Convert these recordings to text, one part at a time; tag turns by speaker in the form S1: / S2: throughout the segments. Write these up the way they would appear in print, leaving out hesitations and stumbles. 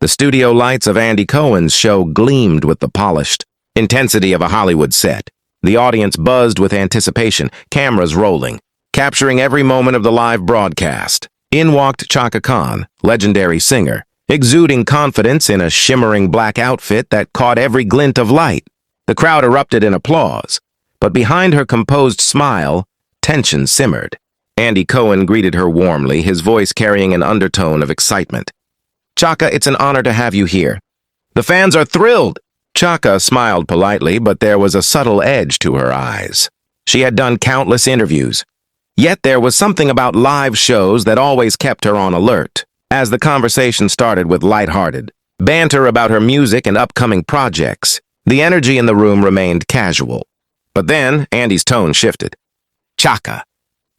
S1: The studio lights of Andy Cohen's show gleamed with the polished intensity of a Hollywood set. The audience buzzed with anticipation, cameras rolling, capturing every moment of the live broadcast. In walked Chaka Khan, legendary singer, exuding confidence in a shimmering black outfit that caught every glint of light. The crowd erupted in applause, but behind her composed smile, tension simmered. Andy Cohen greeted her warmly, his voice carrying an undertone of excitement. "Chaka, it's an honor to have you here. The fans are thrilled." Chaka smiled politely, but there was a subtle edge to her eyes. She had done countless interviews. Yet there was something about live shows that always kept her on alert. As the conversation started with lighthearted banter about her music and upcoming projects, the energy in the room remained casual. But then, Andy's tone shifted. "Chaka,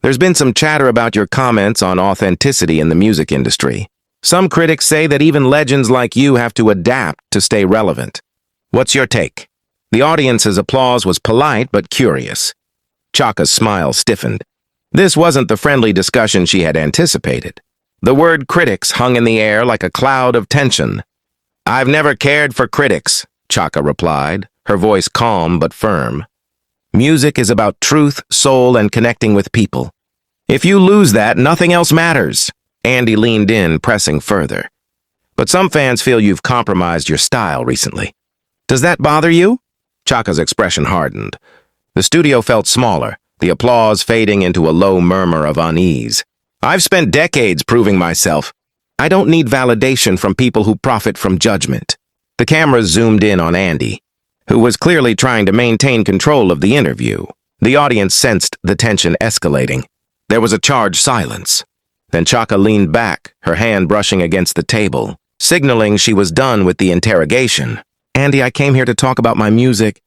S1: there's been some chatter about your comments on authenticity in the music industry. Some critics say that even legends like you have to adapt to stay relevant. What's your take?" The audience's applause was polite but curious. Chaka's smile stiffened. This wasn't the friendly discussion she had anticipated. The word critics hung in the air like a cloud of tension. "I've never cared for critics," Chaka replied, her voice calm but firm. "Music is about truth, soul, and connecting with people. If you lose that, nothing else matters." Andy leaned in, pressing further. "But some fans feel you've compromised your style recently. Does that bother you?" Chaka's expression hardened. The studio felt smaller, the applause fading into a low murmur of unease. "I've spent decades proving myself. I don't need validation from people who profit from judgment." The cameras zoomed in on Andy, who was clearly trying to maintain control of the interview. The audience sensed the tension escalating. There was a charged silence. Then Chaka leaned back, her hand brushing against the table, signaling she was done with the interrogation. "Andy, I came here to talk about my music,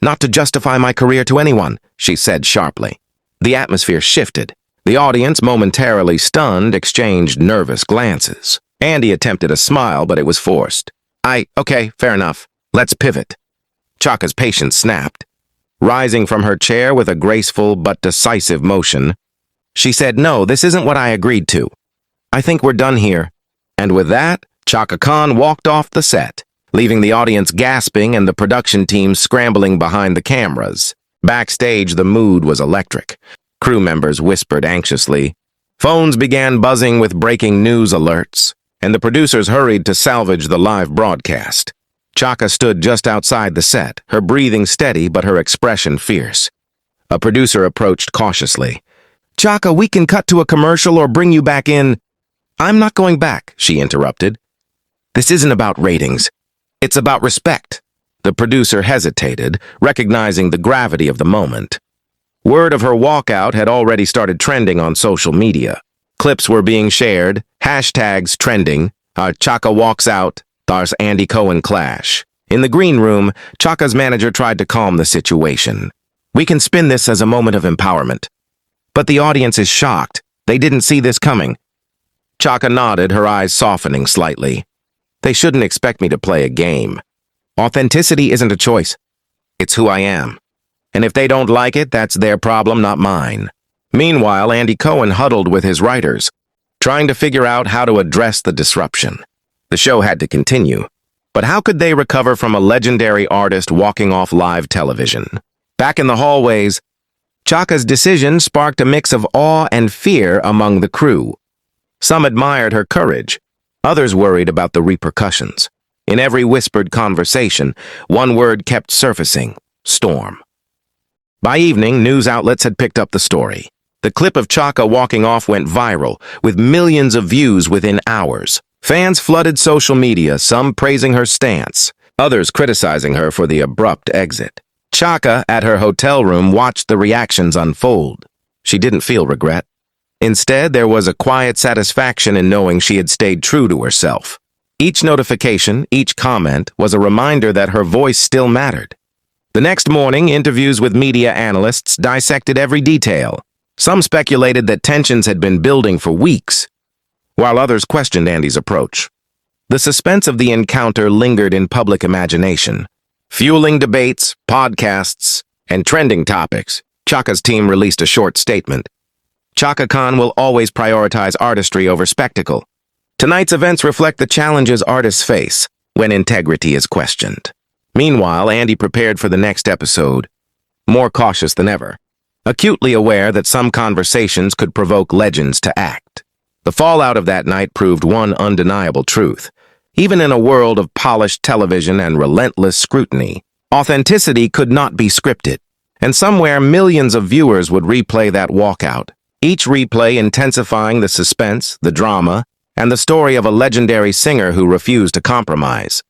S1: not to justify my career to anyone," she said sharply. The atmosphere shifted. The audience, momentarily stunned, exchanged nervous glances. Andy attempted a smile, but it was forced. Okay, fair enough. Let's pivot." Chaka's patience snapped. Rising from her chair with a graceful but decisive motion, she said, "No, this isn't what I agreed to. I think we're done here." And with that, Chaka Khan walked off the set, leaving the audience gasping and the production team scrambling behind the cameras. Backstage, the mood was electric. Crew members whispered anxiously. Phones began buzzing with breaking news alerts, and the producers hurried to salvage the live broadcast. Chaka stood just outside the set, her breathing steady but her expression fierce. A producer approached cautiously. "Chaka, we can cut to a commercial or bring you back in." "I'm not going back," she interrupted. "This isn't about ratings. It's about respect." The producer hesitated, recognizing the gravity of the moment. Word of her walkout had already started trending on social media. Clips were being shared, hashtags trending. Chaka walks out, there's Andy Cohen clash. In the green room, Chaka's manager tried to calm the situation. "We can spin this as a moment of empowerment." But the audience is shocked. They didn't see this coming. Chaka nodded, her eyes softening slightly. "They shouldn't expect me to play a game. Authenticity isn't a choice. It's who I am. And if they don't like it, that's their problem, not mine." Meanwhile, Andy Cohen huddled with his writers, trying to figure out how to address the disruption. The show had to continue. But how could they recover from a legendary artist walking off live television? Back in the hallways, Chaka's decision sparked a mix of awe and fear among the crew. Some admired her courage. Others worried about the repercussions. In every whispered conversation, one word kept surfacing: storm. By evening, news outlets had picked up the story. The clip of Chaka walking off went viral, with millions of views within hours. Fans flooded social media, some praising her stance, others criticizing her for the abrupt exit. Chaka, at her hotel room, watched the reactions unfold. She didn't feel regret. Instead, there was a quiet satisfaction in knowing she had stayed true to herself. Each notification, each comment, was a reminder that her voice still mattered. The next morning, interviews with media analysts dissected every detail. Some speculated that tensions had been building for weeks, while others questioned Andy's approach. The suspense of the encounter lingered in public imagination, fueling debates, podcasts, and trending topics. Chaka's team released a short statement. "Chaka Khan will always prioritize artistry over spectacle. Tonight's events reflect the challenges artists face when integrity is questioned. Meanwhile, Andy prepared for the next episode, more cautious than ever, acutely aware that some conversations could provoke legends to act. The fallout of that night proved one undeniable truth. Even in a world of polished television and relentless scrutiny, authenticity could not be scripted. And somewhere millions of viewers would replay that walkout, each replay intensifying the suspense, the drama, and the story of a legendary singer who refused to compromise.